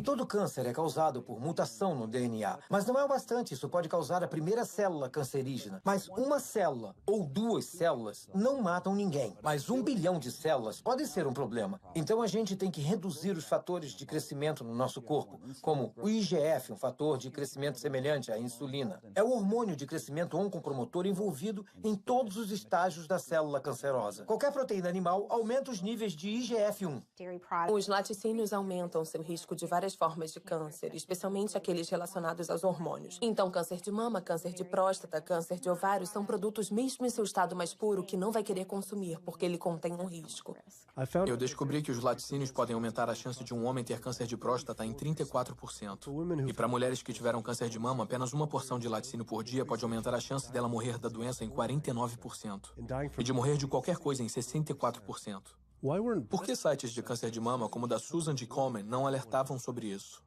Todo câncer é causado por mutação no DNA, mas não é o bastante. Isso pode causar a primeira célula cancerígena. Mas uma célula ou duas células não matam ninguém. Mas 1 bilhão de células pode ser um problema. Então a gente tem que reduzir os fatores de crescimento no nosso corpo, como o IGF, um fator de crescimento semelhante à insulina. É o hormônio de crescimento oncopromotor envolvido em todos os estágios da célula cancerosa. Qualquer proteína animal aumenta os níveis de IGF-1. Os laticínios aumentam seu risco de várias formas de câncer, especialmente aqueles relacionados aos hormônios. Então, câncer de mama, câncer de próstata, câncer de ovário são produtos mesmo em seu estado mais puro que não vai querer consumir, porque ele contém um risco. Eu descobri que os laticínios podem aumentar a chance de um homem ter câncer de próstata em 34%. E para mulheres que tiveram câncer de mama, apenas uma porção de laticínio por dia pode aumentar a chance dela morrer da doença em 49%. E de morrer de qualquer coisa em 64%. Por que sites de câncer de mama, como o da Susan G. Komen, não alertavam sobre isso?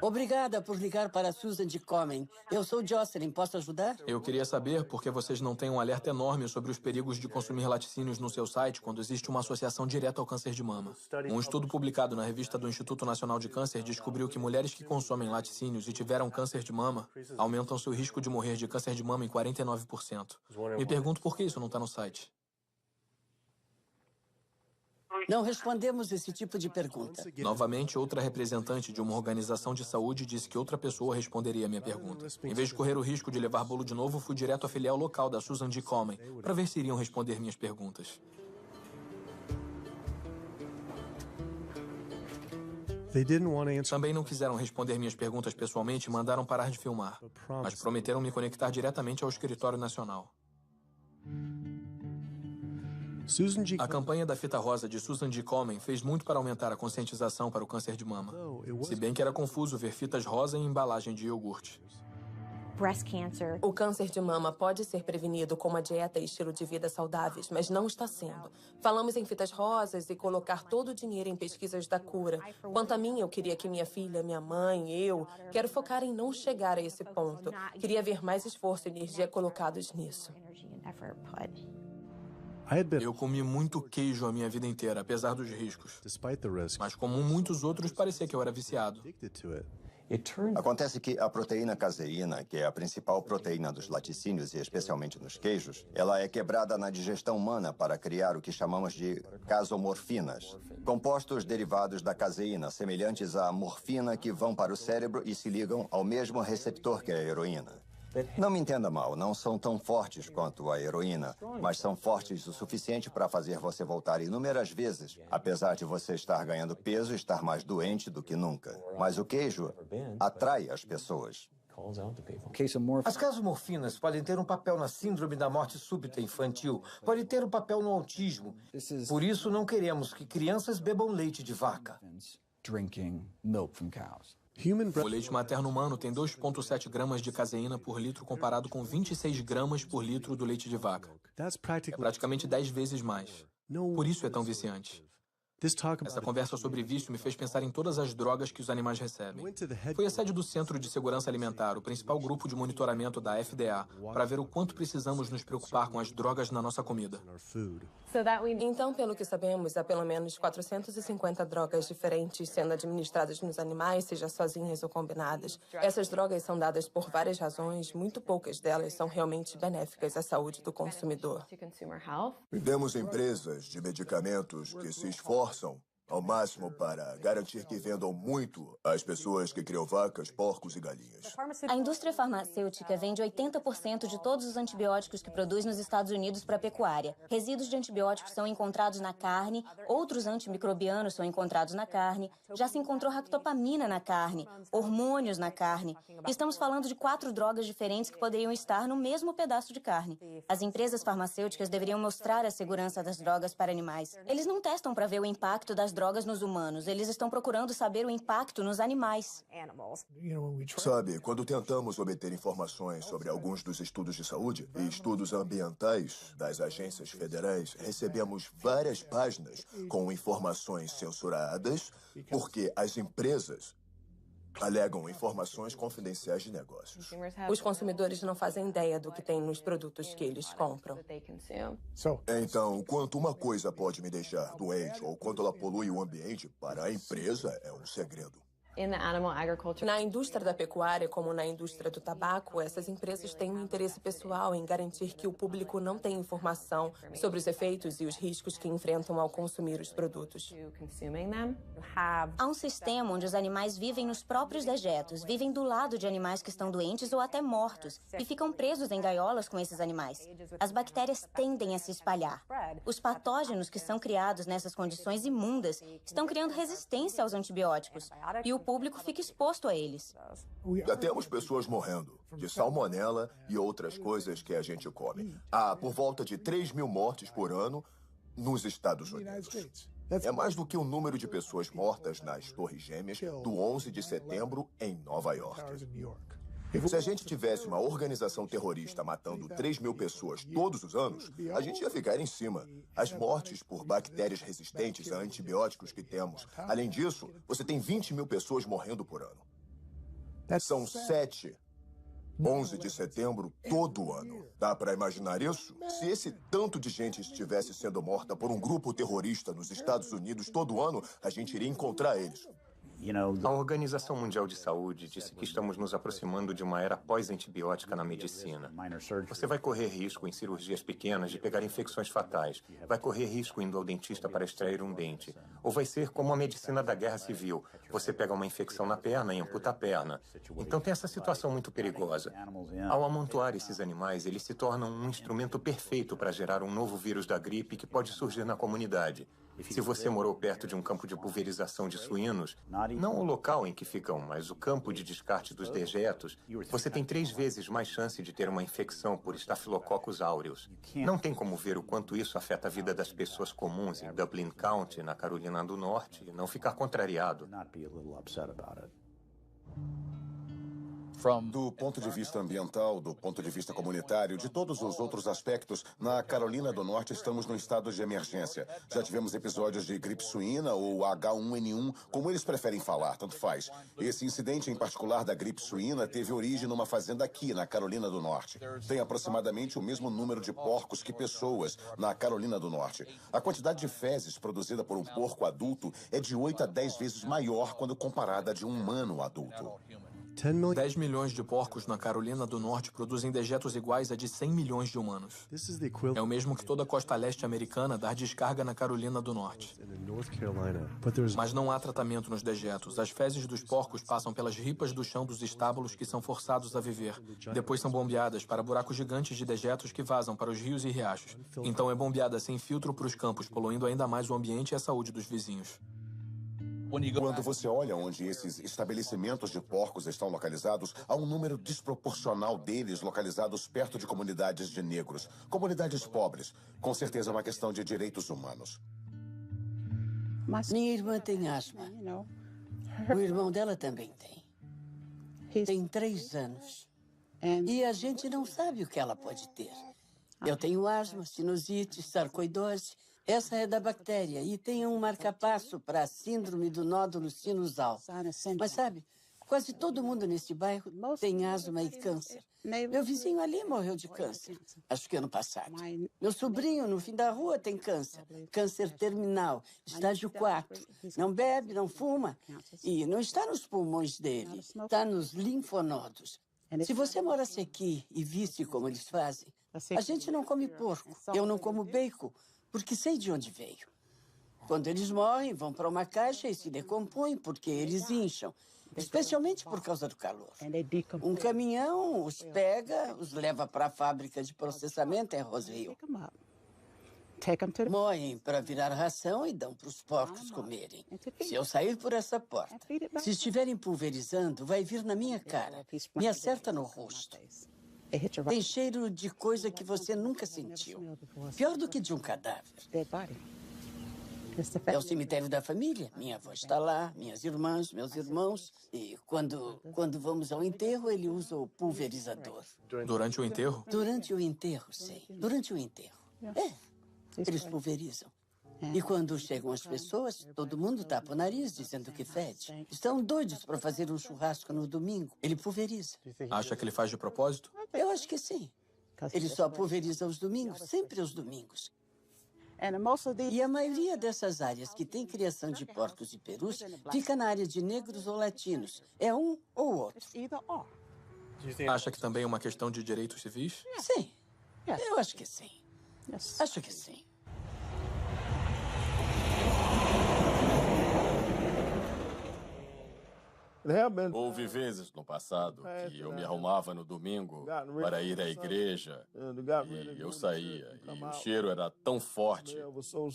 Obrigada por ligar para a Susan G. Komen. Eu sou Jocelyn, posso ajudar? Eu queria saber por que vocês não têm um alerta enorme sobre os perigos de consumir laticínios no seu site quando existe uma associação direta ao câncer de mama. Um estudo publicado na revista do Instituto Nacional de Câncer descobriu que mulheres que consomem laticínios e tiveram câncer de mama aumentam seu risco de morrer de câncer de mama em 49%. Me pergunto por que isso não está no site. Não respondemos esse tipo de pergunta. Novamente, outra representante de uma organização de saúde disse que outra pessoa responderia a minha pergunta. Em vez de correr o risco de levar bolo de novo, fui direto à filial local da Susan G. Komen para ver se iriam responder minhas perguntas. Também não quiseram responder minhas perguntas pessoalmente e mandaram parar de filmar, mas prometeram me conectar diretamente ao escritório nacional. A campanha da fita rosa de Susan G. Komen fez muito para aumentar a conscientização para o câncer de mama. Se bem que era confuso ver fitas rosa em embalagem de iogurte. O câncer de mama pode ser prevenido com uma dieta e estilo de vida saudáveis, mas não está sendo. Falamos em fitas rosas e colocar todo o dinheiro em pesquisas da cura. Quanto a mim, eu queria que minha filha, minha mãe, eu, quero focar em não chegar a esse ponto. Queria ver mais esforço e energia colocados nisso. Eu comi muito queijo a minha vida inteira, apesar dos riscos. Mas como muitos outros, parecia que eu era viciado. Acontece que a proteína caseína, que é a principal proteína dos laticínios e especialmente nos queijos, ela é quebrada na digestão humana para criar o que chamamos de casomorfinas, compostos derivados da caseína, semelhantes à morfina que vão para o cérebro e se ligam ao mesmo receptor que a heroína. Não me entenda mal, não são tão fortes quanto a heroína, mas são fortes o suficiente para fazer você voltar inúmeras vezes, apesar de você estar ganhando peso e estar mais doente do que nunca. Mas o queijo atrai as pessoas. As casomorfinas podem ter um papel na síndrome da morte súbita infantil, podem ter um papel no autismo. Por isso, não queremos que crianças bebam leite de vaca. O leite materno humano tem 2,7 gramas de caseína por litro comparado com 26 gramas por litro do leite de vaca. É praticamente 10 vezes mais. Por isso é tão viciante. Essa conversa sobre vício me fez pensar em todas as drogas que os animais recebem. Fui à sede do Centro de Segurança Alimentar, o principal grupo de monitoramento da FDA, para ver o quanto precisamos nos preocupar com as drogas na nossa comida. Então, pelo que sabemos, há pelo menos 450 drogas diferentes sendo administradas nos animais, seja sozinhas ou combinadas. Essas drogas são dadas por várias razões, muito poucas delas são realmente benéficas à saúde do consumidor. Temos empresas de medicamentos que se esforçam ao máximo para garantir que vendam muito às pessoas que criam vacas, porcos e galinhas. A indústria farmacêutica vende 80% de todos os antibióticos que produz nos Estados Unidos para a pecuária. Resíduos de antibióticos são encontrados na carne, outros antimicrobianos são encontrados na carne, já se encontrou ractopamina na carne, hormônios na carne. Estamos falando de 4 drogas diferentes que poderiam estar no mesmo pedaço de carne. As empresas farmacêuticas deveriam mostrar a segurança das drogas para animais. Eles não testam para ver o impacto das drogas nos humanos. Eles estão procurando saber o impacto nos animais. Sabe, quando tentamos obter informações sobre alguns dos estudos de saúde e estudos ambientais das agências federais, recebemos várias páginas com informações censuradas porque as empresas alegam informações confidenciais de negócios. Os consumidores não fazem ideia do que tem nos produtos que eles compram. Então, quanto uma coisa pode me deixar doente ou quanto ela polui o ambiente, para a empresa é um segredo. Na indústria da pecuária, como na indústria do tabaco, essas empresas têm um interesse pessoal em garantir que o público não tenha informação sobre os efeitos e os riscos que enfrentam ao consumir os produtos. Há um sistema onde os animais vivem nos próprios dejetos, vivem do lado de animais que estão doentes ou até mortos e ficam presos em gaiolas com esses animais. As bactérias tendem a se espalhar. Os patógenos que são criados nessas condições imundas estão criando resistência aos antibióticos e o público fica exposto a eles. Já temos pessoas morrendo de salmonela e outras coisas que a gente come. Há por volta de 3.000 mortes por ano nos Estados Unidos. É mais do que o número de pessoas mortas nas Torres Gêmeas do 11 de setembro em Nova York. Se a gente tivesse uma organização terrorista matando 3.000 pessoas todos os anos, a gente ia ficar em cima. As mortes por bactérias resistentes a antibióticos que temos. Além disso, você tem 20.000 pessoas morrendo por ano. São 7, 11 de setembro todo ano. Dá para imaginar isso? Se esse tanto de gente estivesse sendo morta por um grupo terrorista nos Estados Unidos todo ano, a gente iria encontrar eles. A Organização Mundial de Saúde disse que estamos nos aproximando de uma era pós-antibiótica na medicina. Você vai correr risco em cirurgias pequenas de pegar infecções fatais. Vai correr risco indo ao dentista para extrair um dente. Ou vai ser como a medicina da Guerra Civil. Você pega uma infecção na perna e amputa a perna. Então tem essa situação muito perigosa. Ao amontoar esses animais, eles se tornam um instrumento perfeito para gerar um novo vírus da gripe que pode surgir na comunidade. Se você morou perto de um campo de pulverização de suínos, não o local em que ficam, mas o campo de descarte dos dejetos, você tem 3 vezes mais chance de ter uma infecção por Staphylococcus aureus. Não tem como ver o quanto isso afeta a vida das pessoas comuns em Dublin County, na Carolina do Norte, e não ficar contrariado. Do ponto de vista ambiental, do ponto de vista comunitário, de todos os outros aspectos, na Carolina do Norte estamos num estado de emergência. Já tivemos episódios de gripe suína ou H1N1, como eles preferem falar, tanto faz. Esse incidente em particular da gripe suína teve origem numa fazenda aqui, na Carolina do Norte. Tem aproximadamente o mesmo número de porcos que pessoas na Carolina do Norte. A quantidade de fezes produzida por um porco adulto é de 8 a 10 vezes maior quando comparada à de um humano adulto. 10 milhões de porcos na Carolina do Norte produzem dejetos iguais a de 100 milhões de humanos. É o mesmo que toda a costa leste americana dar descarga na Carolina do Norte. Mas não há tratamento nos dejetos. As fezes dos porcos passam pelas ripas do chão dos estábulos que são forçados a viver. Depois são bombeadas para buracos gigantes de dejetos que vazam para os rios e riachos. Então é bombeada sem filtro para os campos, poluindo ainda mais o ambiente e a saúde dos vizinhos. Quando você olha onde esses estabelecimentos de porcos estão localizados, há um número desproporcional deles localizados perto de comunidades de negros, comunidades pobres. Com certeza é uma questão de direitos humanos. Minha irmã tem asma. O irmão dela também tem. Tem 3 anos. E a gente não sabe o que ela pode ter. Eu tenho asma, sinusite, sarcoidose. Essa é da bactéria e tem um marcapasso para a síndrome do nódulo sinusal. Mas sabe, quase todo mundo nesse bairro tem asma e câncer. Meu vizinho ali morreu de câncer, acho que ano passado. Meu sobrinho no fim da rua tem câncer, câncer terminal, estágio 4. Não bebe, não fuma e não está nos pulmões dele, está nos linfonodos. Se você morasse aqui e visse como eles fazem, a gente não come porco, eu não como bacon, porque sei de onde veio. Quando eles morrem, vão para uma caixa e se decompõem porque eles incham, especialmente por causa do calor. Um caminhão os pega, os leva para a fábrica de processamento em Roseville. Moem para virar ração e dão para os porcos comerem. Se eu sair por essa porta, se estiverem pulverizando, vai vir na minha cara, me acerta no rosto. Tem cheiro de coisa que você nunca sentiu. Pior do que de um cadáver. É o cemitério da família. Minha avó está lá, minhas irmãs, meus irmãos. E quando vamos ao enterro, ele usa o pulverizador. Durante o enterro? Durante o enterro, sim. Durante o enterro. Eles pulverizam. E quando chegam as pessoas, todo mundo tapa o nariz dizendo que fede. Estão doidos para fazer um churrasco no domingo. Ele pulveriza. Acha que ele faz de propósito? Eu acho que sim. Ele só pulveriza aos domingos, sempre aos domingos. E a maioria dessas áreas que tem criação de porcos e perus fica na área de negros ou latinos. É um ou outro. Acha que também é uma questão de direitos civis? Sim. Eu acho que sim. Acho que sim. Houve vezes no passado que eu me arrumava no domingo para ir à igreja e eu saía. E o cheiro era tão forte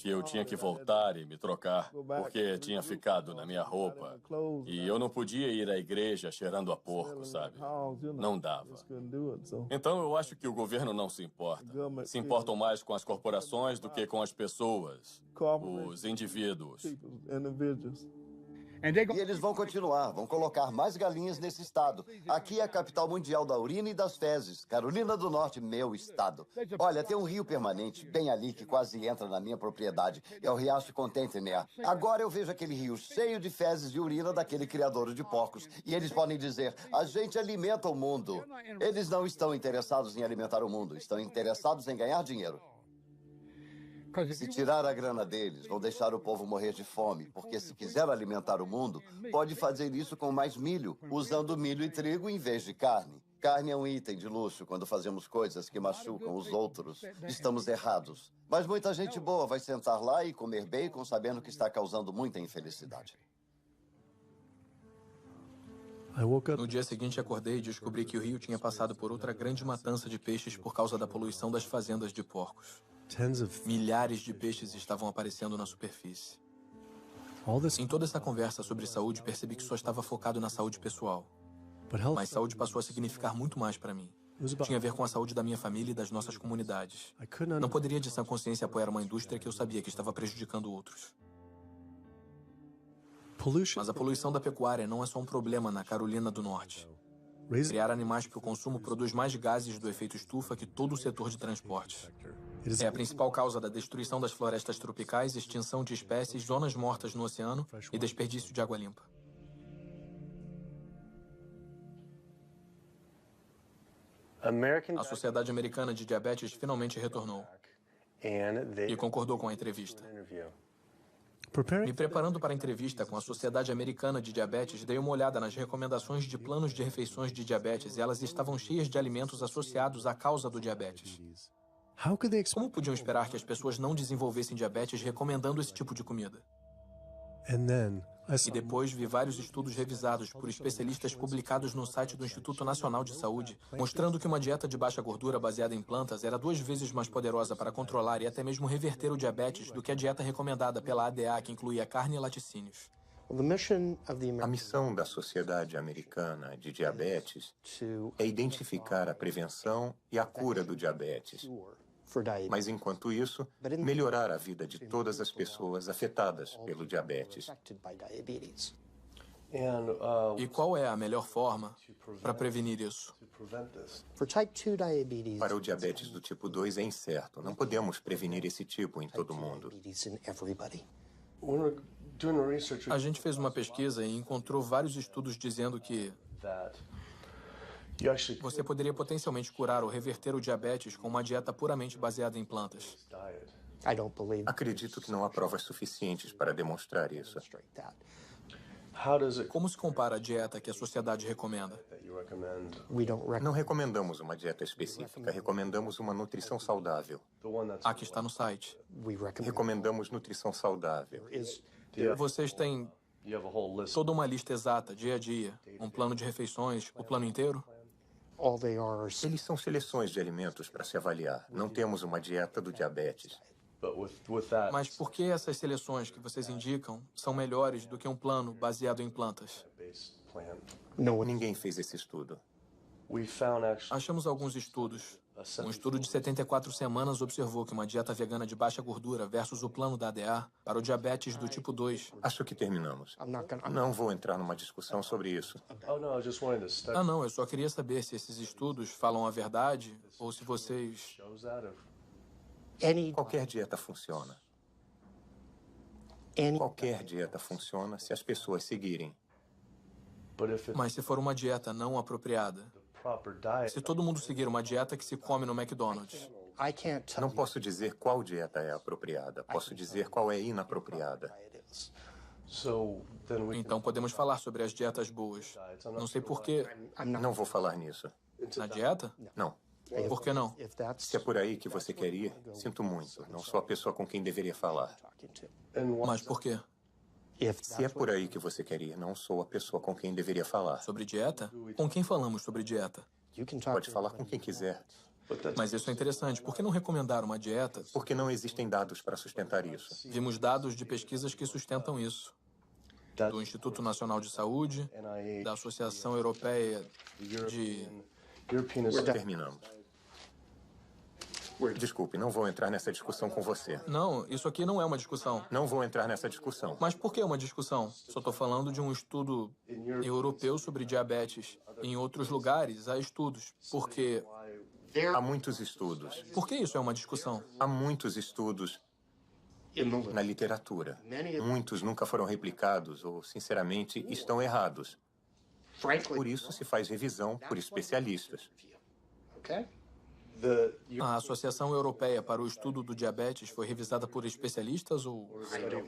que eu tinha que voltar e me trocar porque tinha ficado na minha roupa. E eu não podia ir à igreja cheirando a porco, sabe? Não dava. Então eu acho que o governo não se importa. Se importam mais com as corporações do que com as pessoas, os indivíduos. E eles vão continuar, vão colocar mais galinhas nesse estado. Aqui é a capital mundial da urina e das fezes. Carolina do Norte, meu estado. Olha, tem um rio permanente bem ali que quase entra na minha propriedade. É o Riacho Contentner. Agora eu vejo aquele rio cheio de fezes e urina daquele criador de porcos. E eles podem dizer, a gente alimenta o mundo. Eles não estão interessados em alimentar o mundo, estão interessados em ganhar dinheiro. Se tirar a grana deles, vão deixar o povo morrer de fome, porque se quiser alimentar o mundo, pode fazer isso com mais milho, usando milho e trigo em vez de carne. Carne é um item de luxo quando fazemos coisas que machucam os outros. Estamos errados. Mas muita gente boa vai sentar lá e comer bacon sabendo que está causando muita infelicidade. No dia seguinte, acordei e descobri que o rio tinha passado por outra grande matança de peixes por causa da poluição das fazendas de porcos. Milhares de peixes estavam aparecendo na superfície. Em toda essa conversa sobre saúde, percebi que só estava focado na saúde pessoal. Mas saúde passou a significar muito mais para mim. Tinha a ver com a saúde da minha família e das nossas comunidades. Não poderia, de sã consciência, apoiar uma indústria que eu sabia que estava prejudicando outros. Mas a poluição da pecuária não é só um problema na Carolina do Norte. Criar animais para o consumo produz mais gases do efeito estufa que todo o setor de transporte. É a principal causa da destruição das florestas tropicais, extinção de espécies, zonas mortas no oceano e desperdício de água limpa. A Sociedade Americana de Diabetes finalmente retornou e concordou com a entrevista. Me preparando para a entrevista com a Sociedade Americana de Diabetes, dei uma olhada nas recomendações de planos de refeições de diabetes e elas estavam cheias de alimentos associados à causa do diabetes. Como podiam esperar que as pessoas não desenvolvessem diabetes recomendando esse tipo de comida? E depois vi vários estudos revisados por especialistas publicados no site do Instituto Nacional de Saúde, mostrando que uma dieta de baixa gordura baseada em plantas era 2 vezes mais poderosa para controlar e até mesmo reverter o diabetes do que a dieta recomendada pela ADA, que incluía carne e laticínios. A missão da Sociedade Americana de Diabetes é identificar a prevenção e a cura do diabetes. Mas, enquanto isso, melhorar a vida de todas as pessoas afetadas pelo diabetes. E qual é a melhor forma para prevenir isso? Para o diabetes do tipo 2 é incerto. Não podemos prevenir esse tipo em todo mundo. A gente fez uma pesquisa e encontrou vários estudos dizendo que você poderia potencialmente curar ou reverter o diabetes com uma dieta puramente baseada em plantas. Acredito que não há provas suficientes para demonstrar isso. Como se compara a dieta que a sociedade recomenda? Não recomendamos uma dieta específica, recomendamos uma nutrição saudável. A que está no site. Recomendamos nutrição saudável. Vocês têm toda uma lista exata, dia a dia, um plano de refeições, o plano inteiro? Eles são seleções de alimentos para se avaliar. Não temos uma dieta do diabetes. Mas por que essas seleções que vocês indicam são melhores do que um plano baseado em plantas? Ninguém fez esse estudo. Achamos alguns estudos. Um estudo de 74 semanas observou que uma dieta vegana de baixa gordura versus o plano da ADA para o diabetes do tipo 2. Acho que terminamos. Não vou entrar numa discussão sobre isso. Ah, não, eu só queria saber se esses estudos falam a verdade ou se vocês... Qualquer dieta funciona. Qualquer dieta funciona se as pessoas seguirem. Mas se for uma dieta não apropriada, se todo mundo seguir uma dieta que se come no McDonald's, Não posso dizer qual dieta é apropriada. Posso dizer qual é inapropriada. então podemos falar sobre as dietas boas. Não sei por quê. Não vou falar nisso. Na dieta? Não. Por que não? Se é por aí que você quer ir, sinto muito. Não sou a pessoa com quem deveria falar. Mas por quê? Se é por aí que você quer ir, não sou a pessoa com quem deveria falar. Sobre dieta? Com quem falamos sobre dieta? Pode falar com quem quiser. Mas isso é interessante. Por que não recomendar uma dieta? Porque não existem dados para sustentar isso. Vimos dados de pesquisas que sustentam isso. Do Instituto Nacional de Saúde, da Associação Europeia de... Terminamos. Desculpe, não vou entrar nessa discussão com você. Não, isso aqui não é uma discussão. Não vou entrar nessa discussão. Mas por que uma discussão? Só estou falando de um estudo europeu sobre diabetes. Em outros lugares, há estudos. Porque... Há muitos estudos. Por que isso é uma discussão? Há muitos estudos na literatura. Muitos nunca foram replicados ou, sinceramente, estão errados. Por isso se faz revisão por especialistas. A Associação Europeia para o Estudo do Diabetes foi revisada por especialistas ou...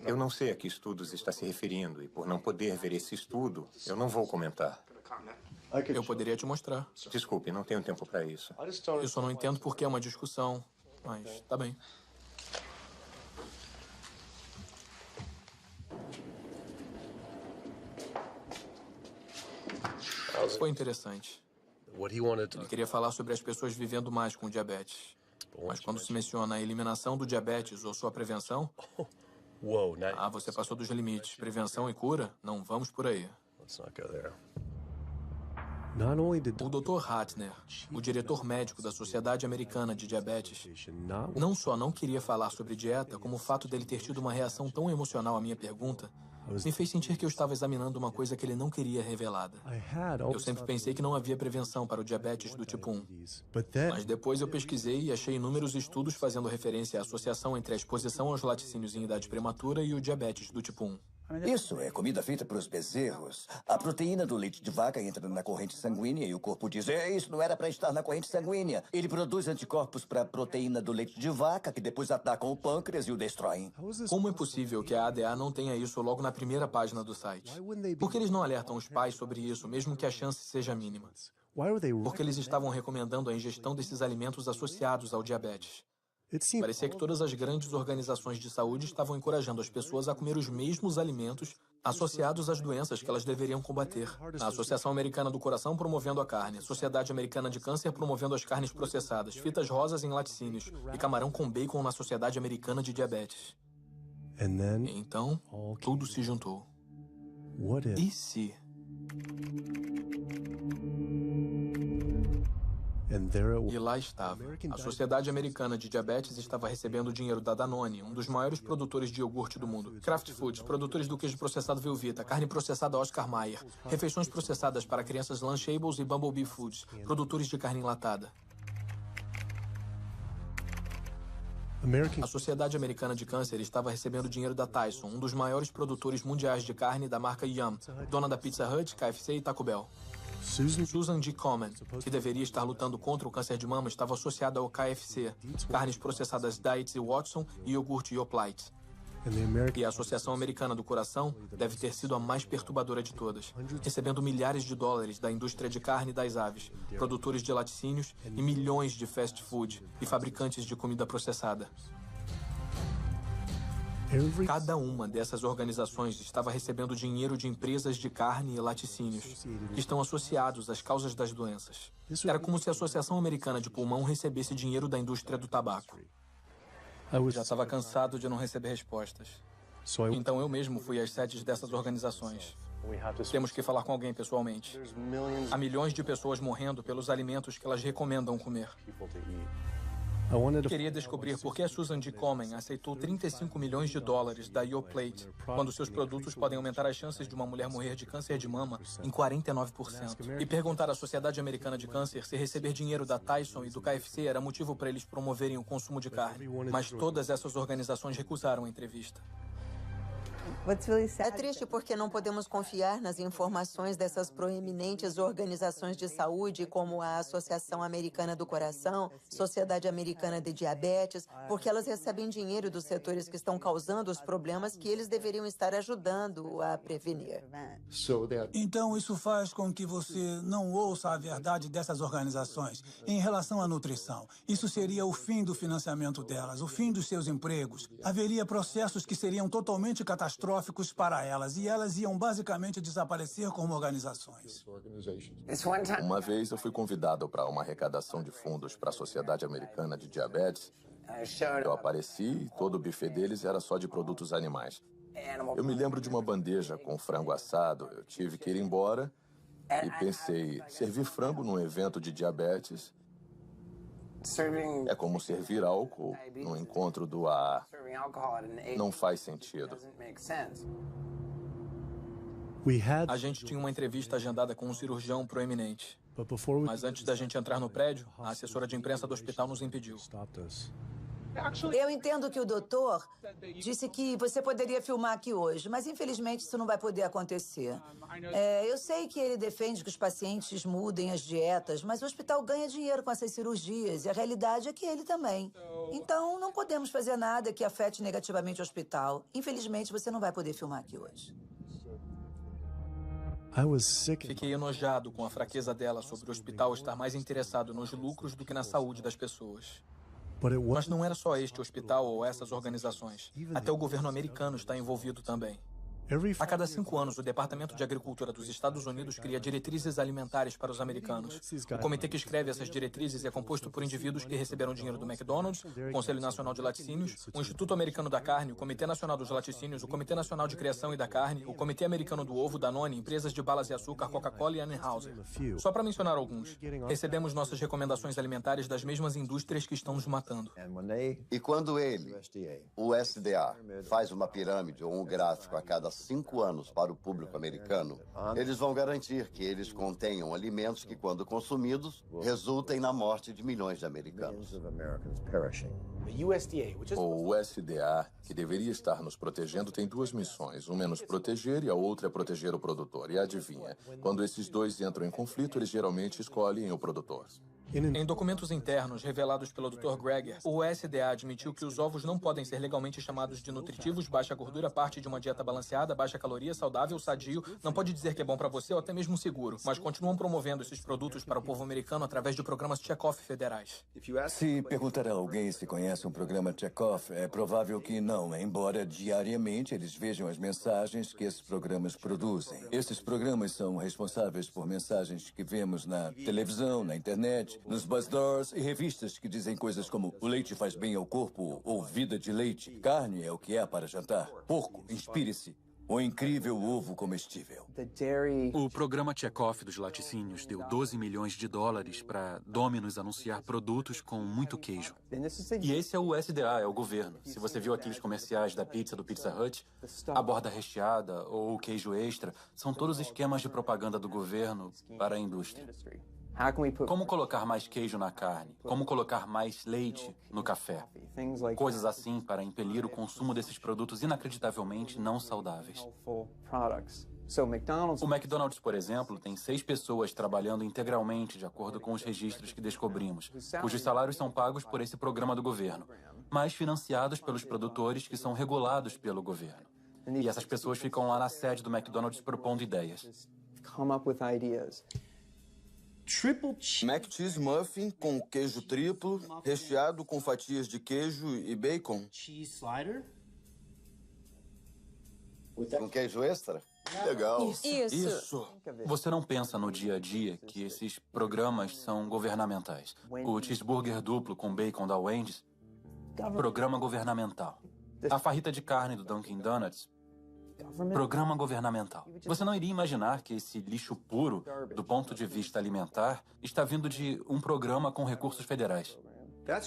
Eu não sei a que estudos está se referindo e, por não poder ver esse estudo, eu não vou comentar. Eu poderia te mostrar. Desculpe, não tenho tempo para isso. Eu só não entendo por que é uma discussão, mas tá bem. Foi interessante. Ele queria falar sobre as pessoas vivendo mais com diabetes. Mas quando se menciona a eliminação do diabetes ou sua prevenção... você passou dos limites. Prevenção e cura? Não vamos por aí. O Dr. Hatner, o diretor médico da Sociedade Americana de Diabetes, não só não queria falar sobre dieta, como o fato dele ter tido uma reação tão emocional à minha pergunta, me fez sentir que eu estava examinando uma coisa que ele não queria revelada. Eu sempre pensei que não havia prevenção para o diabetes do tipo 1. Mas depois eu pesquisei e achei inúmeros estudos fazendo referência à associação entre a exposição aos laticínios em idade prematura e o diabetes do tipo 1. Isso é comida feita para os bezerros. A proteína do leite de vaca entra na corrente sanguínea e o corpo diz: isso não era para estar na corrente sanguínea. Ele produz anticorpos para a proteína do leite de vaca, que depois atacam o pâncreas e o destroem. Como é possível que a ADA não tenha isso logo na primeira página do site? Por que eles não alertam os pais sobre isso, mesmo que a chance seja mínima? Porque eles estavam recomendando a ingestão desses alimentos associados ao diabetes. Parecia que todas as grandes organizações de saúde estavam encorajando as pessoas a comer os mesmos alimentos associados às doenças que elas deveriam combater. A Associação Americana do Coração promovendo a carne, a Sociedade Americana de Câncer promovendo as carnes processadas, fitas rosas em laticínios e camarão com bacon na Sociedade Americana de Diabetes. E então, tudo se juntou. E se... E lá estava. A Sociedade Americana de Diabetes estava recebendo dinheiro da Danone, um dos maiores produtores de iogurte do mundo. Kraft Foods, produtores do queijo processado Velveeta, carne processada Oscar Mayer, refeições processadas para crianças Lunchables e Bumblebee Foods, produtores de carne enlatada. A Sociedade Americana de Câncer estava recebendo dinheiro da Tyson, um dos maiores produtores mundiais de carne da marca Yum, dona da Pizza Hut, KFC e Taco Bell. Susan G. Komen, que deveria estar lutando contra o câncer de mama, estava associada ao KFC, carnes processadas Dietz e Watson e iogurte Yoplait. E a Associação Americana do Coração deve ter sido a mais perturbadora de todas, recebendo milhares de dólares da indústria de carne das aves, produtores de laticínios e milhões de fast food e fabricantes de comida processada. Cada uma dessas organizações estava recebendo dinheiro de empresas de carne e laticínios, que estão associados às causas das doenças. Era como se a Associação Americana de Pulmão recebesse dinheiro da indústria do tabaco. Já estava cansado de não receber respostas. Então eu mesmo fui às sedes dessas organizações. Temos que falar com alguém pessoalmente. Há milhões de pessoas morrendo pelos alimentos que elas recomendam comer. Queria descobrir por que a Susan G. Komen aceitou 35 milhões de dólares da Yoplait, quando seus produtos podem aumentar as chances de uma mulher morrer de câncer de mama em 49%. E perguntar à Sociedade Americana de Câncer se receber dinheiro da Tyson e do KFC era motivo para eles promoverem o consumo de carne. Mas todas essas organizações recusaram a entrevista. É triste porque não podemos confiar nas informações dessas proeminentes organizações de saúde, como a Associação Americana do Coração, Sociedade Americana de Diabetes, porque elas recebem dinheiro dos setores que estão causando os problemas que eles deveriam estar ajudando a prevenir. Então, isso faz com que você não ouça a verdade dessas organizações em relação à nutrição. Isso seria o fim do financiamento delas, o fim dos seus empregos. Haveria processos que seriam totalmente catastróficos para elas, e elas iam basicamente desaparecer como organizações. Uma vez eu fui convidado para uma arrecadação de fundos para a Sociedade Americana de Diabetes. Eu apareci e todo o buffet deles era só de produtos animais. Eu me lembro de uma bandeja com frango assado. Eu tive que ir embora e pensei, servir frango num evento de diabetes é como servir álcool no encontro do AA. Não faz sentido. A gente tinha uma entrevista agendada com um cirurgião proeminente. Mas antes da gente entrar no prédio, a assessora de imprensa do hospital nos impediu. Eu entendo que o doutor disse que você poderia filmar aqui hoje, mas infelizmente isso não vai poder acontecer. Eu sei que ele defende que os pacientes mudem as dietas, mas o hospital ganha dinheiro com essas cirurgias e a realidade é que ele também. Então, não podemos fazer nada que afete negativamente o hospital. Infelizmente, você não vai poder filmar aqui hoje. Fiquei enojado com a fraqueza dela sobre o hospital estar mais interessado nos lucros do que na saúde das pessoas. Mas não era só este hospital ou essas organizações. Até o governo americano está envolvido também. A cada 5 anos, o Departamento de Agricultura dos Estados Unidos cria diretrizes alimentares para os americanos. O comitê que escreve essas diretrizes é composto por indivíduos que receberam dinheiro do McDonald's, o Conselho Nacional de Laticínios, o Instituto Americano da Carne, o Comitê Nacional dos Laticínios, o Comitê Nacional de Criação e da Carne, o Comitê Americano do Ovo, Danone, empresas de balas e açúcar, Coca-Cola e Anheuser. Só para mencionar alguns. Recebemos nossas recomendações alimentares das mesmas indústrias que estão nos matando. E quando o SDA, faz uma pirâmide ou um gráfico a cada 5 anos para o público americano, eles vão garantir que eles contenham alimentos que, quando consumidos, resultem na morte de milhões de americanos. O USDA, que deveria estar nos protegendo, tem 2 missões. Uma é nos proteger e a outra é proteger o produtor. E adivinha, quando esses dois entram em conflito, eles geralmente escolhem o produtor. Em documentos internos revelados pelo Dr. Greger, o USDA admitiu que os ovos não podem ser legalmente chamados de nutritivos, baixa gordura, parte de uma dieta balanceada, baixa caloria, saudável, sadio, não pode dizer que é bom para você ou até mesmo seguro, mas continuam promovendo esses produtos para o povo americano através de programas check-off federais. Se perguntar a alguém se conhece um programa check-off, é provável que não, embora diariamente eles vejam as mensagens que esses programas produzem. Esses programas são responsáveis por mensagens que vemos na televisão, na internet, nos buzzwords e revistas que dizem coisas como o leite faz bem ao corpo ou vida de leite. Carne é o que é para jantar. Porco, inspire-se. O incrível ovo comestível. O programa Check-Off dos laticínios deu 12 milhões de dólares para Domino's anunciar produtos com muito queijo. E esse é o USDA, é o governo. Se você viu aqueles comerciais da pizza do Pizza Hut, a borda recheada ou o queijo extra, são todos esquemas de propaganda do governo para a indústria. Como colocar mais queijo na carne? Como colocar mais leite no café? Coisas assim para impelir o consumo desses produtos inacreditavelmente não saudáveis. O McDonald's, por exemplo, tem 6 pessoas trabalhando integralmente de acordo com os registros que descobrimos, cujos salários são pagos por esse programa do governo, mas financiados pelos produtores que são regulados pelo governo. E essas pessoas ficam lá na sede do McDonald's propondo ideias. Mac Cheese Muffin com queijo triplo, recheado com fatias de queijo e bacon. Com queijo extra? Legal. Isso. Você não pensa no dia a dia que esses programas são governamentais. O cheeseburger duplo com bacon da Wendy's, programa governamental. A farrita de carne do Dunkin' Donuts, programa governamental. Você não iria imaginar que esse lixo puro, do ponto de vista alimentar, está vindo de um programa com recursos federais.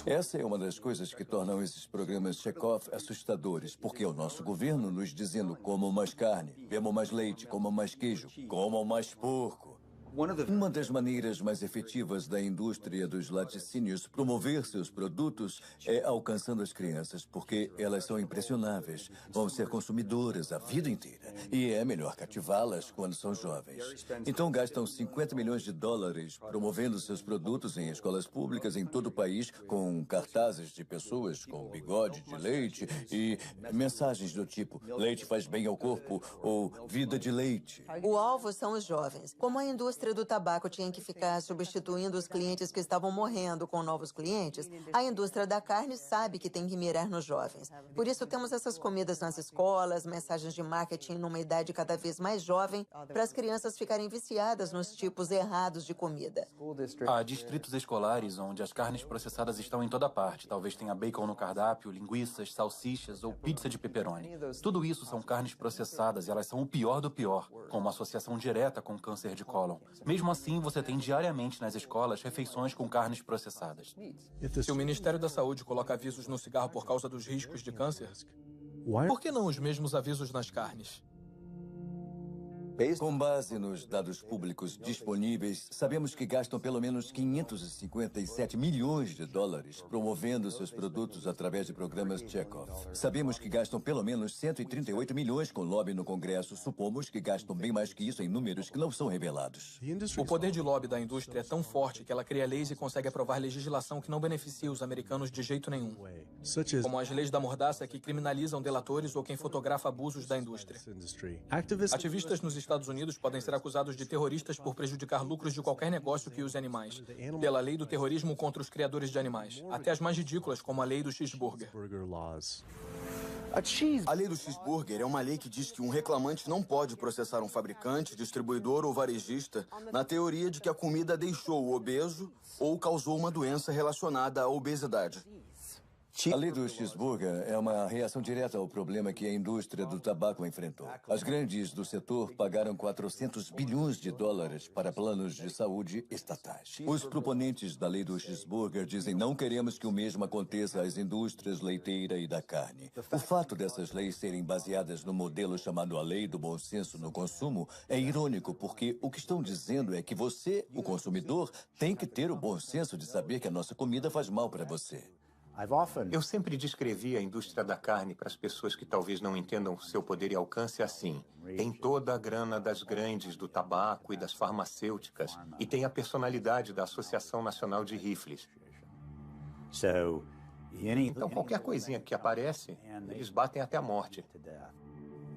Essa é uma das coisas que tornam esses programas check-off assustadores, porque é o nosso governo nos dizendo comam mais carne, bebam mais leite, comam mais queijo, comam mais porco. Uma das maneiras mais efetivas da indústria dos laticínios promover seus produtos é alcançando as crianças, porque elas são impressionáveis, vão ser consumidoras a vida inteira, e é melhor cativá-las quando são jovens. Então gastam 50 milhões de dólares promovendo seus produtos em escolas públicas em todo o país, com cartazes de pessoas com bigode de leite e mensagens do tipo "leite faz bem ao corpo" ou "vida de leite". O alvo são os jovens. Como a indústria do tabaco tinha que ficar substituindo os clientes que estavam morrendo com novos clientes, a indústria da carne sabe que tem que mirar nos jovens. Por isso temos essas comidas nas escolas, mensagens de marketing numa idade cada vez mais jovem, para as crianças ficarem viciadas nos tipos errados de comida. Há distritos escolares onde as carnes processadas estão em toda parte. Talvez tenha bacon no cardápio, linguiças, salsichas ou pizza de pepperoni. Tudo isso são carnes processadas e elas são o pior do pior, com uma associação direta com câncer de cólon. Mesmo assim, você tem diariamente nas escolas refeições com carnes processadas. Se o Ministério da Saúde coloca avisos no cigarro por causa dos riscos de câncer, por que não os mesmos avisos nas carnes? Com base nos dados públicos disponíveis, sabemos que gastam pelo menos 557 milhões de dólares promovendo seus produtos através de programas Chekhov. Sabemos que gastam pelo menos 138 milhões com lobby no Congresso. Supomos que gastam bem mais que isso em números que não são revelados. O poder de lobby da indústria é tão forte que ela cria leis e consegue aprovar legislação que não beneficia os americanos de jeito nenhum. Como as leis da mordaça que criminalizam delatores ou quem fotografa abusos da indústria. Ativistas nos Estados Unidos podem ser acusados de terroristas por prejudicar lucros de qualquer negócio que use animais, pela lei do terrorismo contra os criadores de animais, até as mais ridículas, como a lei do cheeseburger. A lei do cheeseburger é uma lei que diz que um reclamante não pode processar um fabricante, distribuidor ou varejista na teoria de que a comida deixou o obeso ou causou uma doença relacionada à obesidade. A lei do cheeseburger é uma reação direta ao problema que a indústria do tabaco enfrentou. As grandes do setor pagaram 400 bilhões de dólares para planos de saúde estatais. Os proponentes da lei do cheeseburger dizem não queremos que o mesmo aconteça às indústrias leiteira e da carne. O fato dessas leis serem baseadas no modelo chamado a lei do bom senso no consumo é irônico, porque o que estão dizendo é que você, o consumidor, tem que ter o bom senso de saber que a nossa comida faz mal para você. Eu sempre descrevi a indústria da carne para as pessoas que talvez não entendam seu poder e alcance assim. Tem toda a grana das grandes do tabaco e das farmacêuticas e tem a personalidade da Associação Nacional de Rifles. Então qualquer coisinha que aparece, eles batem até a morte.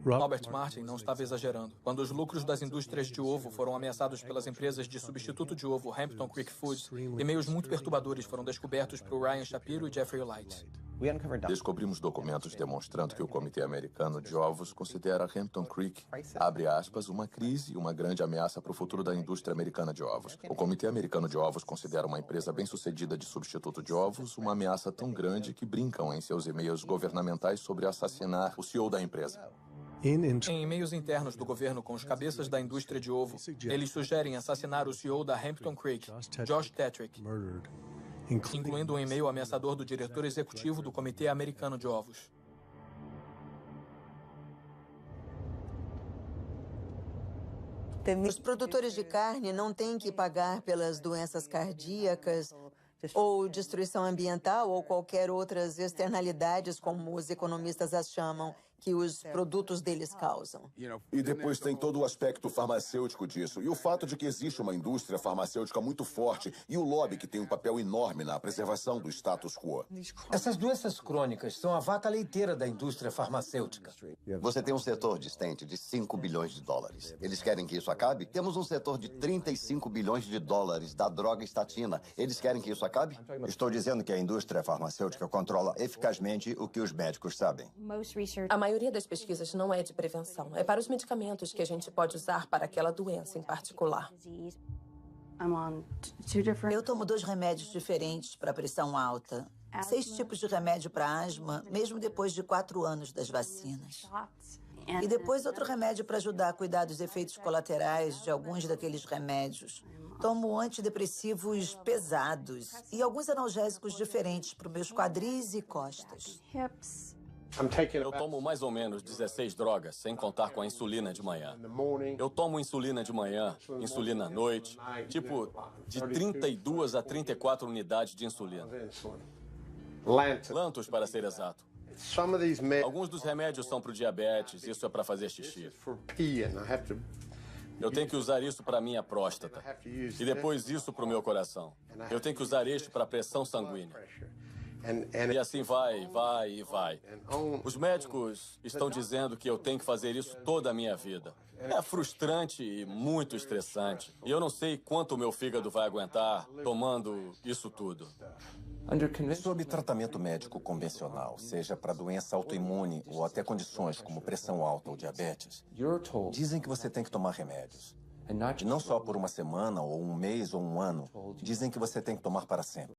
Robert Martin não estava exagerando. Quando os lucros das indústrias de ovo foram ameaçados pelas empresas de substituto de ovo Hampton Creek Foods, e-mails muito perturbadores foram descobertos por Ryan Shapiro e Jeffrey Light. Descobrimos documentos demonstrando que o Comitê Americano de Ovos considera Hampton Creek, abre aspas, uma crise e uma grande ameaça para o futuro da indústria americana de ovos. O Comitê Americano de Ovos considera uma empresa bem-sucedida de substituto de ovos uma ameaça tão grande que brincam em seus e-mails governamentais sobre assassinar o CEO da empresa. Em e-mails internos do governo com os cabeças da indústria de ovo, eles sugerem assassinar o CEO da Hampton Creek, Josh Tetrick, incluindo um e-mail ameaçador do diretor executivo do Comitê Americano de Ovos. Os produtores de carne não têm que pagar pelas doenças cardíacas ou destruição ambiental ou qualquer outras externalidades, como os economistas as chamam, que os produtos deles causam. E depois tem todo o aspecto farmacêutico disso. E o fato de que existe uma indústria farmacêutica muito forte e o lobby que tem um papel enorme na preservação do status quo. Essas doenças crônicas são a vaca leiteira da indústria farmacêutica. Você tem um setor distante de 5 bilhões de dólares. Eles querem que isso acabe? Temos um setor de 35 bilhões de dólares da droga estatina. Eles querem que isso acabe? Estou dizendo que a indústria farmacêutica controla eficazmente o que os médicos sabem. A maioria das pesquisas não é de prevenção. É para os medicamentos que a gente pode usar para aquela doença em particular. Eu tomo 2 remédios diferentes para pressão alta. 6 tipos de remédio para asma, mesmo depois de 4 anos das vacinas. E depois outro remédio para ajudar a cuidar dos efeitos colaterais de alguns daqueles remédios. Tomo antidepressivos pesados e alguns analgésicos diferentes para os meus quadris e costas. Eu tomo mais ou menos 16 drogas, sem contar com a insulina de manhã. Eu tomo insulina de manhã, insulina à noite, tipo de 32 a 34 unidades de insulina. Lantus, para ser exato. Alguns dos remédios são para o diabetes, isso é para fazer xixi. Eu tenho que usar isso para minha próstata. E depois isso para o meu coração. Eu tenho que usar este para a pressão sanguínea. E assim vai, vai e vai. Os médicos estão dizendo que eu tenho que fazer isso toda a minha vida. É frustrante e muito estressante. E eu não sei quanto o meu fígado vai aguentar tomando isso tudo. Sob tratamento médico convencional, seja para doença autoimune ou até condições como pressão alta ou diabetes, dizem que você tem que tomar remédios. E não só por uma semana, ou um mês, ou um ano. Dizem que você tem que tomar para sempre.